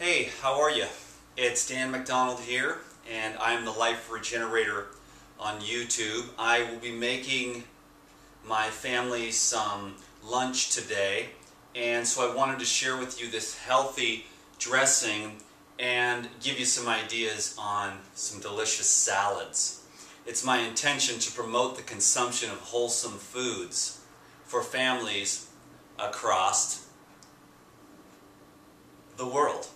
Hey, how are you? It's Dan McDonald here, and I'm the Life Regenerator on YouTube. I will be making my family some lunch today, and so I wanted to share with you this healthy dressing and give you some ideas on some delicious salads. It's my intention to promote the consumption of wholesome foods for families across the world.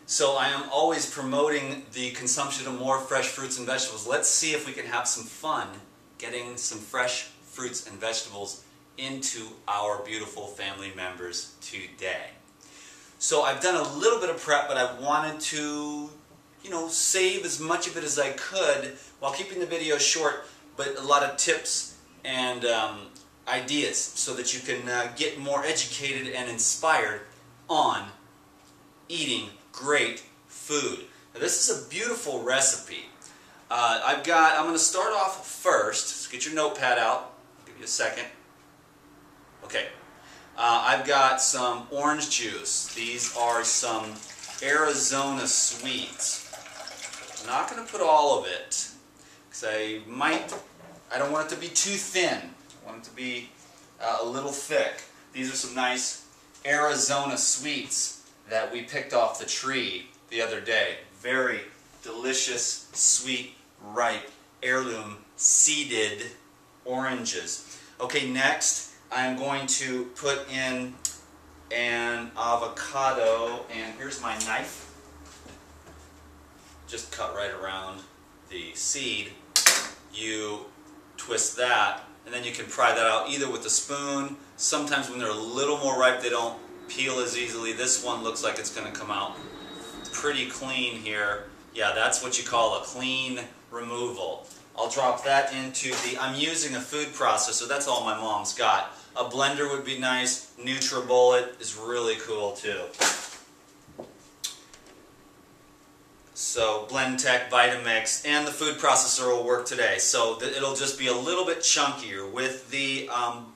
So I am always promoting the consumption of more fresh fruits and vegetables. Let's see if we can have some fun getting some fresh fruits and vegetables into our beautiful family members today. So I've done a little bit of prep, but I wanted to, save as much of it as I could while keeping the video short, but a lot of tips and ideas so that you can get more educated and inspired on eating great food. Now, this is a beautiful recipe. I'm going to start off first. Let's get your notepad out. I'll give you a second. Okay. I've got some orange juice. These are some Arizona sweets. I'm not going to put all of it because I don't want it to be too thin. I want it to be a little thick. These are some nice Arizona sweets that we picked off the tree the other day. Very delicious, sweet, ripe, heirloom, seeded oranges. Okay, next I'm going to put in an avocado, and here's my knife. Just cut right around the seed. You twist that, and then you can pry that out either with a spoon. Sometimes when they're a little more ripe, they don't peel as easily. This one looks like it's going to come out pretty clean here. Yeah, that's what you call a clean removal. I'll drop that into I'm using a food processor. That's all my mom's got. A blender would be nice. NutriBullet is really cool too. So Blendtec, Vitamix, and the food processor will work today. So it'll just be a little bit chunkier. With the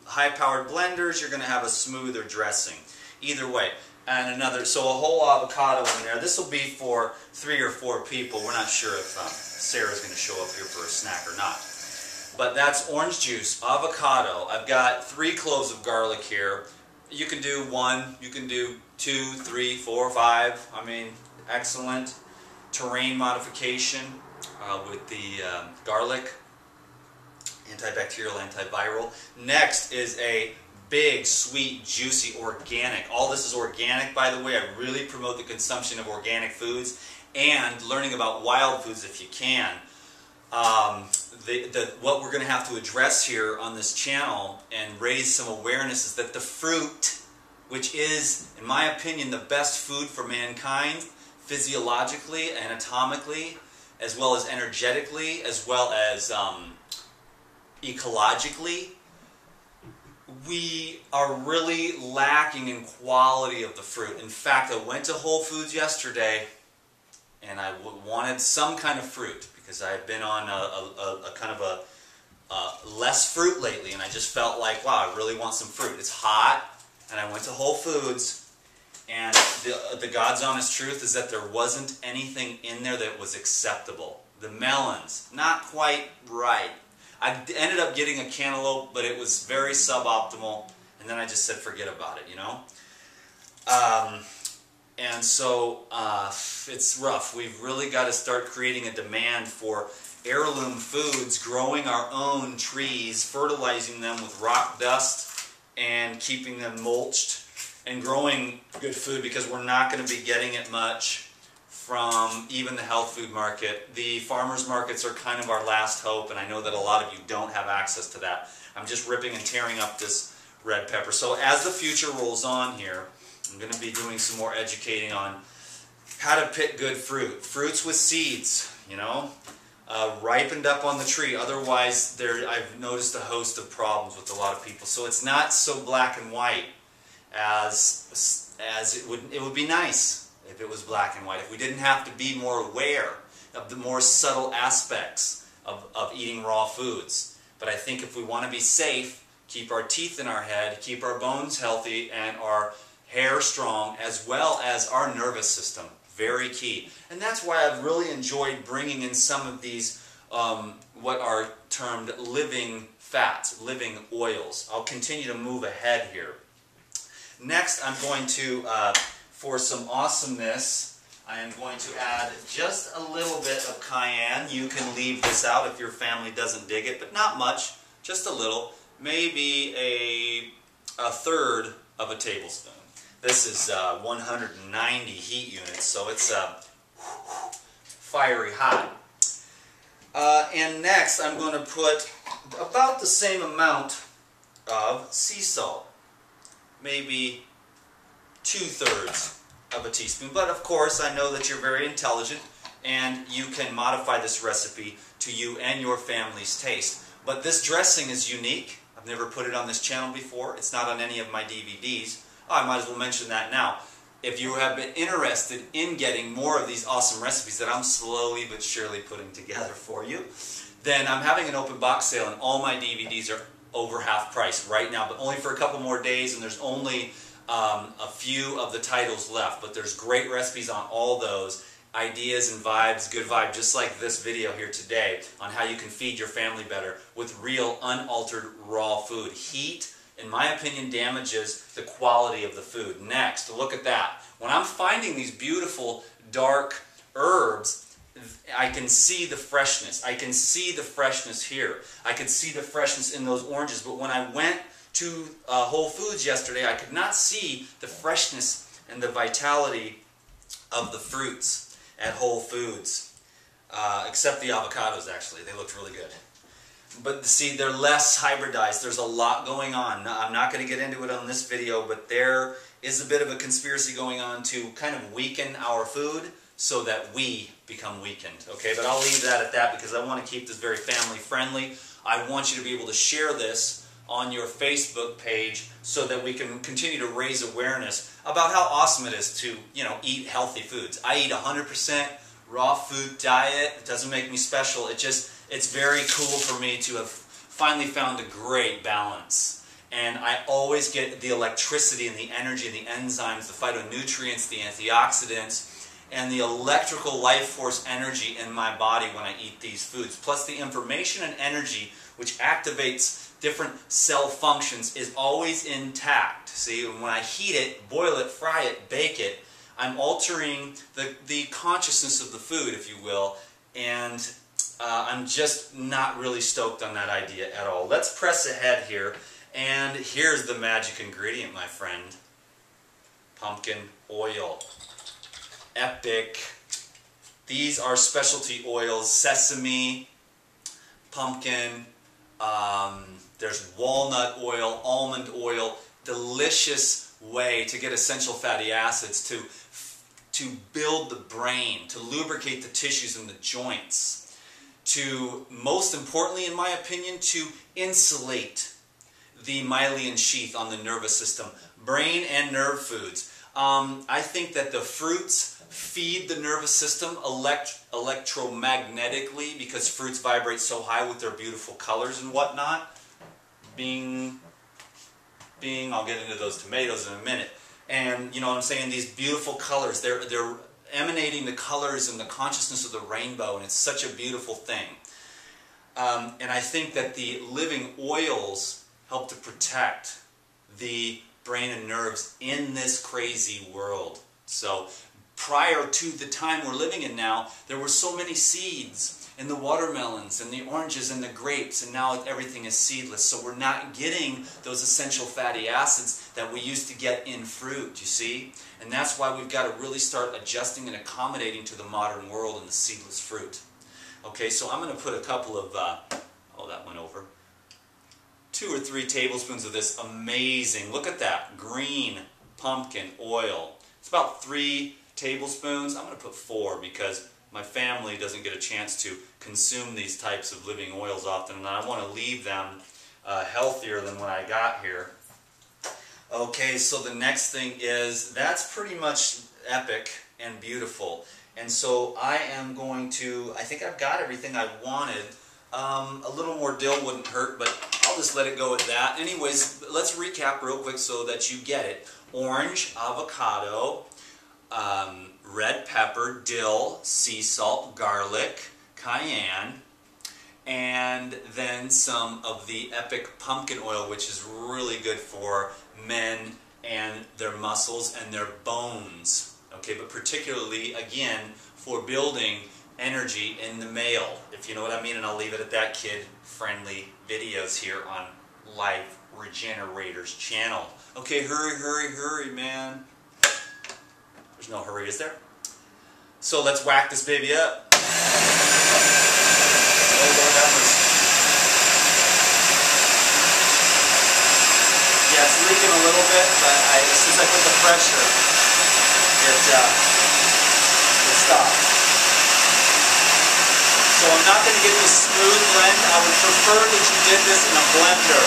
high-powered blenders, you're going to have a smoother dressing. Either way. And so a whole avocado in there. This will be for 3 or 4 people. We're not sure if Sarah's going to show up here for a snack or not. But that's orange juice, avocado. I've got 3 cloves of garlic here. You can do 1, you can do 2, 3, 4, 5. I mean, excellent terrain modification with the garlic. Antibacterial, antiviral. Next is a big, sweet, juicy, organic. All this is organic, by the way. I really promote the consumption of organic foods and learning about wild foods if you can. What we're going to have to address here on this channel and raise some awareness is that the fruit, which is, in my opinion, the best food for mankind, physiologically, anatomically, as well as energetically, as well as ecologically, we are really lacking in quality of the fruit. In fact, I went to Whole Foods yesterday and I wanted some kind of fruit because I've been on a kind of a less fruit lately, and I just felt like, wow, I really want some fruit. It's hot, and I went to Whole Foods, and the God's honest truth is that there wasn't anything in there that was acceptable. The melons, not quite right. I ended up getting a cantaloupe, but it was very suboptimal, and then I just said forget about it, And so it's rough. We've really got to start creating a demand for heirloom foods, growing our own trees, fertilizing them with rock dust, and keeping them mulched, and growing good food, because we're not going to be getting it much from even the health food market. The farmers markets are kind of our last hope, and I know that a lot of you don't have access to that. I'm just ripping and tearing up this red pepper. So as the future rolls on here, I'm going to be doing some more educating on how to pick good fruit. Fruits with seeds, ripened up on the tree. Otherwise, I've noticed a host of problems with a lot of people. So it's not so black and white as it would be nice if it was black and white, if we didn't have to be more aware of the more subtle aspects of eating raw foods. But I think if we want to be safe, keep our teeth in our head, keep our bones healthy, and our hair strong, as well as our nervous system. Very key. And that's why I've really enjoyed bringing in some of these what are termed living fats, living oils. I'll continue to move ahead here. Next, I'm going to, for some awesomeness, I am going to add just a little bit of cayenne. You can leave this out if your family doesn't dig it, but not much, just a little. Maybe a third of a tablespoon. This is 190 heat units, so it's fiery hot. And next, I'm going to put about the same amount of sea salt. Maybe 2/3 of a teaspoon. But of course, I know that you're very intelligent and you can modify this recipe to you and your family's taste. But this dressing is unique. I've never put it on this channel before. It's not on any of my DVDs. Oh, I might as well mention that now. If you have been interested in getting more of these awesome recipes that I'm slowly but surely putting together for you, then I'm having an open box sale and all my DVDs are over half price right now, but only for a couple more days, and there's only a few of the titles left. But there's great recipes on all those, ideas and vibes, good vibe, just like this video here today on how you can feed your family better with real unaltered raw food. Heat, in my opinion, damages the quality of the food. Next, look at that. When I'm finding these beautiful dark herbs, I can see the freshness. I can see the freshness here. I can see the freshness in those oranges. But when I went to Whole Foods yesterday, I could not see the freshness and the vitality of the fruits at Whole Foods. Except the avocados, actually. They looked really good. But see, they're less hybridized. There's a lot going on. Now, I'm not going to get into it on this video, but there is a bit of a conspiracy going on to kind of weaken our food so that we become weakened. Okay, but I'll leave that at that because I want to keep this very family friendly. I want you to be able to share this on your Facebook page so that we can continue to raise awareness about how awesome it is to, eat healthy foods. I eat 100% raw food diet. It doesn't make me special. It's very cool for me to have finally found a great balance. And I always get the electricity and the energy and the enzymes, the phytonutrients, the antioxidants, and the electrical life force energy in my body when I eat these foods. Plus the information and energy which activates different cell functions is always intact. See, when I heat it, boil it, fry it, bake it, I'm altering the consciousness of the food, if you will, and I'm just not really stoked on that idea at all. Let's press ahead here, and here's the magic ingredient, my friend. Pumpkin oil. Epic. These are specialty oils, sesame, pumpkin, there's walnut oil, almond oil, delicious way to get essential fatty acids to build the brain, to lubricate the tissues and the joints, to, most importantly in my opinion, to insulate the myelin sheath on the nervous system. Brain and nerve foods. I think that the fruits feed the nervous system electromagnetically because fruits vibrate so high with their beautiful colors and whatnot. Bing, bing, I'll get into those tomatoes in a minute. And you know what I'm saying, these beautiful colors, they're emanating the colors and the consciousness of the rainbow, and it's such a beautiful thing. And I think that the living oils help to protect the brain and nerves in this crazy world. So prior to the time we're living in now, there were so many seeds in the watermelons and the oranges and the grapes, and now everything is seedless. So we're not getting those essential fatty acids that we used to get in fruit, you see? And that's why we've got to really start adjusting and accommodating to the modern world and the seedless fruit. Okay, so I'm going to put a couple of, oh, that went over. 2 or 3 tablespoons of this amazing, look at that, green pumpkin oil. It's about 3 tablespoons. I'm going to put 4 because my family doesn't get a chance to consume these types of living oils often, and I want to leave them healthier than when I got here. Okay, so the next thing is, that's pretty much epic and beautiful. And so I am going to, I think I've got everything I wanted. A little more dill wouldn't hurt, but I'll I'll just let it go at that. Anyways, let's recap real quick so that you get it. Orange, avocado, red pepper, dill, sea salt, garlic, cayenne, and then some of the Epic pumpkin oil, which is really good for men and their muscles and their bones. Okay, but particularly, again, for building energy in the male, if you know what I mean, and I'll leave it at that. Kid-friendly videos here on Life Regenerators channel. Okay, hurry, hurry, hurry, man. There's no hurry, is there? So let's whack this baby up. Oh, Lord have mercy. Yeah, it's leaking a little bit, but since I put the pressure, it stopped. So I'm not going to get this smooth blend. I would prefer that you did this in a blender.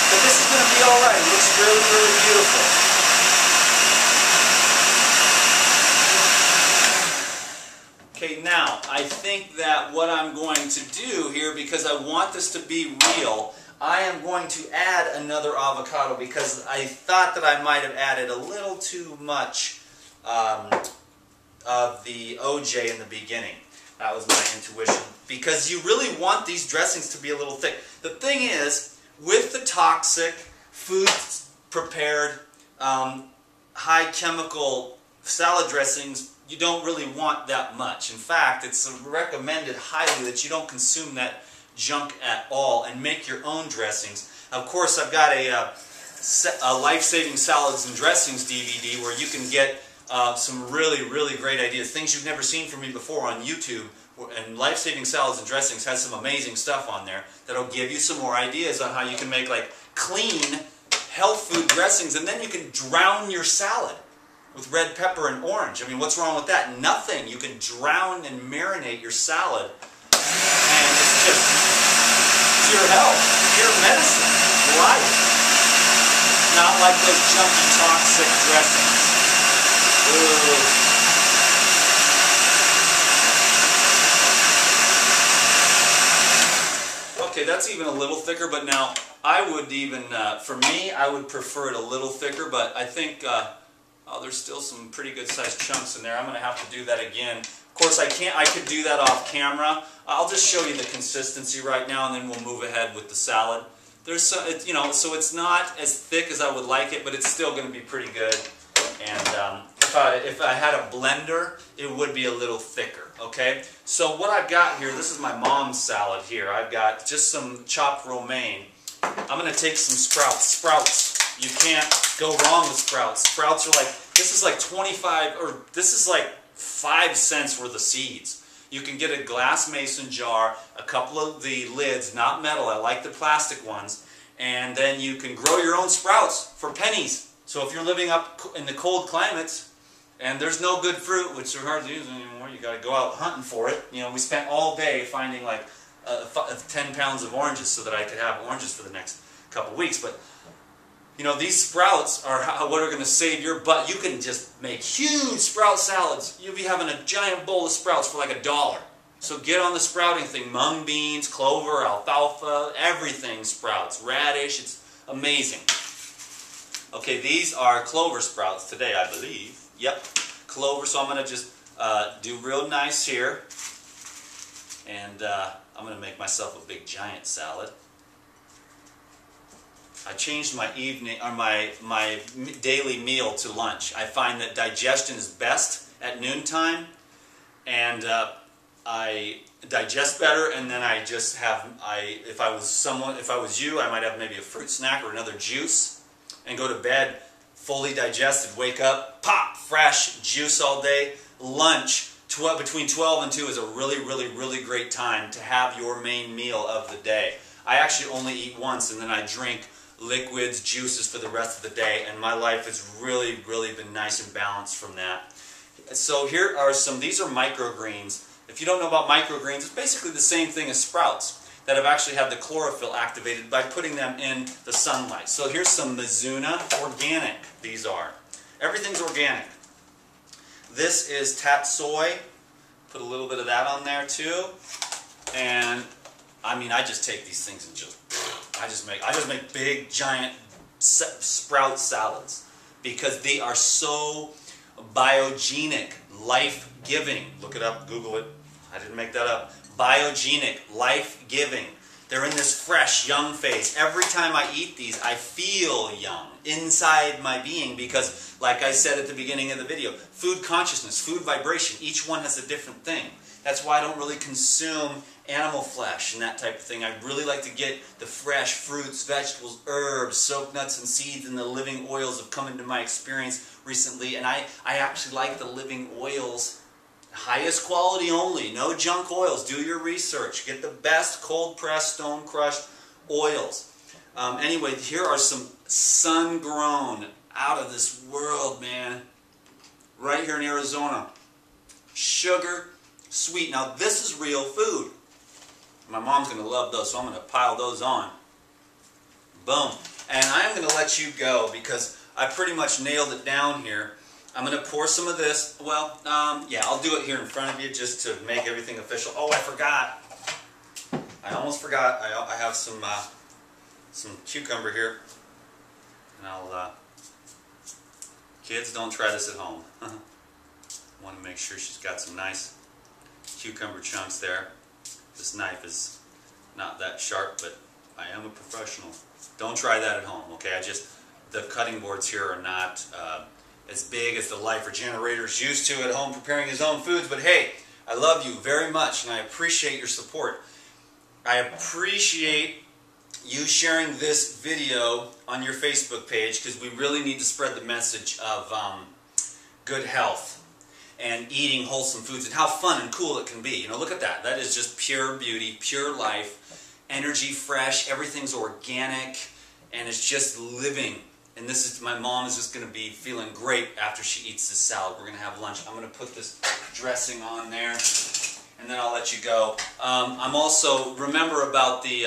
But this is going to be alright. It looks really, really beautiful. Okay, now, I think that what I'm going to do here, because I want this to be real, I am going to add another avocado because I thought that I might have added a little too much of the OJ in the beginning. That was my intuition. Because you really want these dressings to be a little thick. The thing is, with the toxic, food-prepared, high-chemical salad dressings, you don't really want that much. In fact, it's recommended highly that you don't consume that junk at all and make your own dressings. Of course, I've got a Life-Saving Salads and Dressings DVD where you can get some really, really great ideas, things you've never seen from me before on YouTube. And Life-Saving Salads and Dressings has some amazing stuff on there that'll give you some more ideas on how you can make like clean, health food dressings, and then you can drown your salad with red pepper and orange. I mean, what's wrong with that? Nothing. You can drown and marinate your salad, and it's your health, your medicine, life. Not like those junky, toxic dressings. Ooh. Okay, that's even a little thicker, but now I would even, for me, I would prefer it a little thicker, but I think oh, there's still some pretty good sized chunks in there. I'm going to have to do that again. Of course, I could do that off camera. I'll just show you the consistency right now, and then we'll move ahead with the salad. There's so it's not as thick as I would like it, but it's still going to be pretty good. And if I had a blender, it would be a little thicker. Okay, so what I've got here, this is my mom's salad here. I've got just some chopped romaine. I'm going to take some sprouts. Sprouts, you can't go wrong with sprouts. Sprouts are like, this is like 25, or this is like 5 cents worth of seeds. You can get a glass mason jar, a couple of the lids, not metal, I like the plastic ones, and then you can grow your own sprouts for pennies. So if you're living up in the cold climates, and there's no good fruit, which are hard to use anymore, you got to go out hunting for it. You know, we spent all day finding like 10 pounds of oranges so that I could have oranges for the next couple weeks. But you know, these sprouts are what are going to save your butt. You can just make huge sprout salads. You'll be having a giant bowl of sprouts for like $1. So get on the sprouting thing. Mung beans, clover, alfalfa, everything sprouts. Radish, it's amazing. Okay, these are clover sprouts today, I believe. Yep, clover. So I'm going to just do real nice here. And I'm going to make myself a big giant salad. I changed my evening or my daily meal to lunch. I find that digestion is best at noontime, and I digest better. And then I just have if I was you, I might have maybe a fruit snack or another juice, and go to bed fully digested. Wake up, pop, fresh juice all day. Lunch between 12 and 2 is a really, really, really great time to have your main meal of the day. I actually only eat once, and then I drink liquids, juices for the rest of the day, and my life has really, really been nice and balanced from that. So here are these are microgreens. If you don't know about microgreens, it's basically the same thing as sprouts that have actually had the chlorophyll activated by putting them in the sunlight. So here's some Mizuna, organic these are. Everything's organic. This is tatsoi, put a little bit of that on there too, and I mean I just take these things and just I just make big giant sprout salads because they are so biogenic, life-giving. Look it up, Google it. I didn't make that up. Biogenic, life-giving. They're in this fresh, young phase. Every time I eat these, I feel young inside my being because, like I said at the beginning of the video, food consciousness, food vibration, each one has a different thing. That's why I don't really consume animal flesh and that type of thing. I really like to get the fresh fruits, vegetables, herbs, soaked nuts and seeds, and the living oils have come into my experience recently. And I actually like the living oils. Highest quality only, no junk oils. Do your research. Get the best cold-pressed, stone-crushed oils. Anyway, here are some sun-grown, out-of-this-world, man. Right here in Arizona. Sugar, sweet. Now, this is real food. My mom's going to love those, so I'm going to pile those on. Boom. And I'm going to let you go because I pretty much nailed it down here. I'm going to pour some of this. Well, yeah, I'll do it here in front of you just to make everything official. Oh, I forgot. I almost forgot. I have some cucumber here. And I'll, kids, don't try this at home. Want to make sure she's got some nice cucumber chunks there. This knife is not that sharp, but I am a professional. Don't try that at home, okay? The cutting boards here are not as big as the Life Regenerator's used to at home preparing his own foods, but hey, I love you very much and I appreciate your support. I appreciate you sharing this video on your Facebook page because we really need to spread the message of good health and eating wholesome foods and how fun and cool it can be. You know, look at that. That is just pure beauty, pure life, energy fresh, everything's organic, and it's just living. And this is, my mom is just going to be feeling great after she eats this salad. We're going to have lunch. I'm going to put this dressing on there, and then I'll let you go. I'm also, remember about the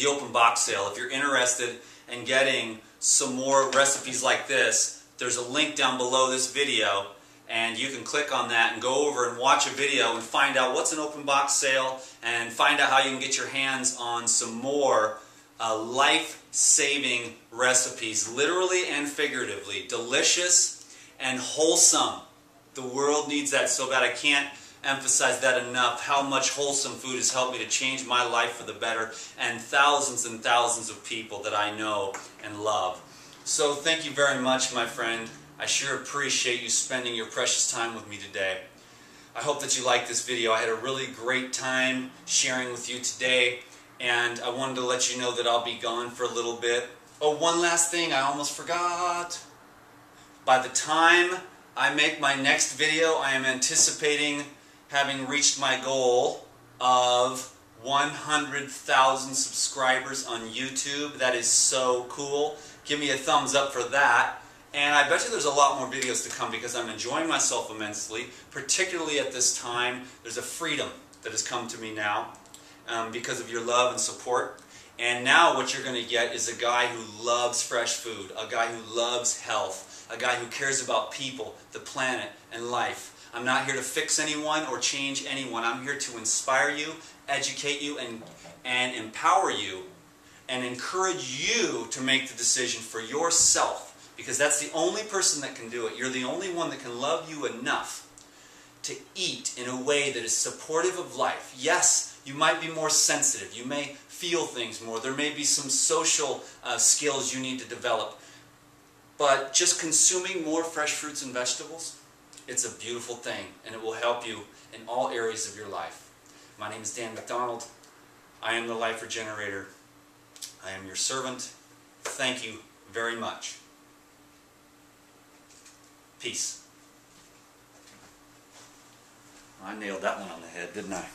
open box sale. If you're interested in getting some more recipes like this, there's a link down below this video, and you can click on that and go over and watch a video and find out what's an open box sale and find out how you can get your hands on some more life-saving recipes, literally and figuratively, delicious and wholesome. The world needs that so bad. I can't emphasize that enough, how much wholesome food has helped me to change my life for the better and thousands of people that I know and love. So thank you very much, my friend. I sure appreciate you spending your precious time with me today. I hope that you liked this video. I had a really great time sharing with you today. And I wanted to let you know that I'll be gone for a little bit. Oh, one last thing, I almost forgot. By the time I make my next video, I am anticipating having reached my goal of 100,000 subscribers on YouTube. That is so cool. Give me a thumbs up for that. And I bet you there's a lot more videos to come because I'm enjoying myself immensely, particularly at this time. There's a freedom that has come to me now. Because of your love and support. And now what you're going to get is a guy who loves fresh food, a guy who loves health, a guy who cares about people, the planet, and life. I'm not here to fix anyone or change anyone. I'm here to inspire you, educate you, and empower you, and encourage you to make the decision for yourself. Because that's the only person that can do it. You're the only one that can love you enough to eat in a way that is supportive of life. Yes, you might be more sensitive. You may feel things more. There may be some social skills you need to develop. But just consuming more fresh fruits and vegetables, it's a beautiful thing, and it will help you in all areas of your life. My name is Dan McDonald. I am the Life Regenerator. I am your servant. Thank you very much. Peace. I nailed that one on the head, didn't I?